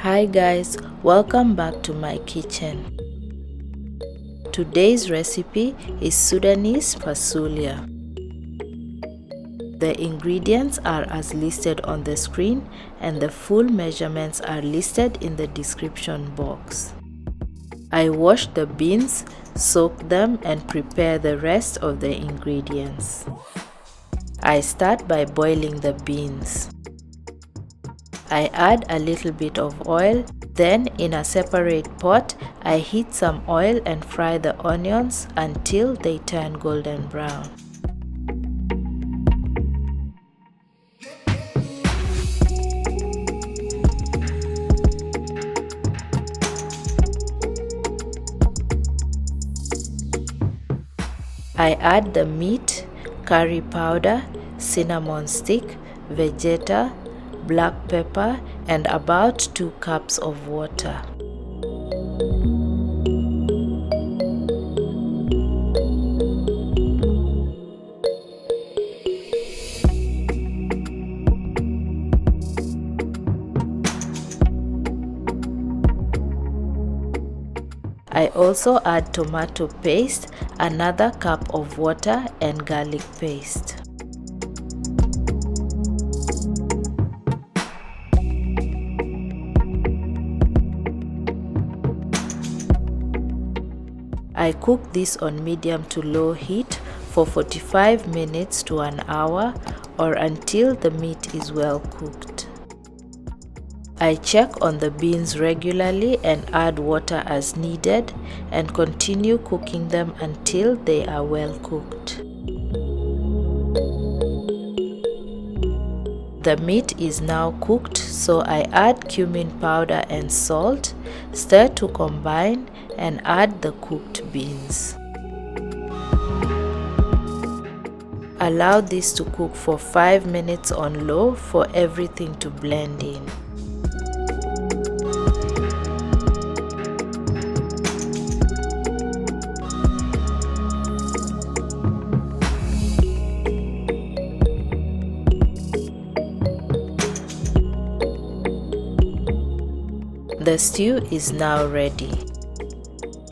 Hi guys, welcome back to my kitchen. Today's recipe is Sudanese Fasoolia. The ingredients are as listed on the screen and the full measurements are listed in the description box. I washed the beans, soak them and prepare the rest of the ingredients. I start by boiling the beans. I add a little bit of oil, then in a separate pot, I heat some oil and fry the onions until they turn golden brown. I add the meat, curry powder, cinnamon stick, vegeta, black pepper and about 2 cups of water. I also add tomato paste, another cup of water and garlic paste. I cook this on medium to low heat for 45 minutes to an hour or until the meat is well cooked. I check on the beans regularly and add water as needed and continue cooking them until they are well cooked. The meat is now cooked, so I add cumin powder and salt, stir to combine and add the cooked beans. Allow this to cook for 5 minutes on low for everything to blend in. The stew is now ready.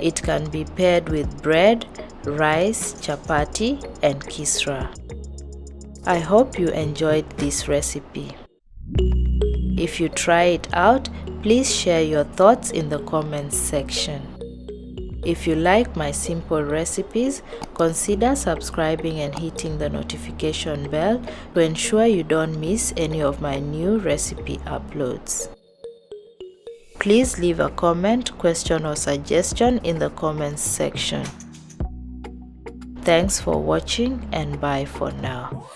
It can be paired with bread, rice, chapati and kisra. I hope you enjoyed this recipe. If you try it out, please share your thoughts in the comments section. If you like my simple recipes, consider subscribing and hitting the notification bell to ensure you don't miss any of my new recipe uploads. Please leave a comment, question or suggestion in the comments section. Thanks for watching and bye for now.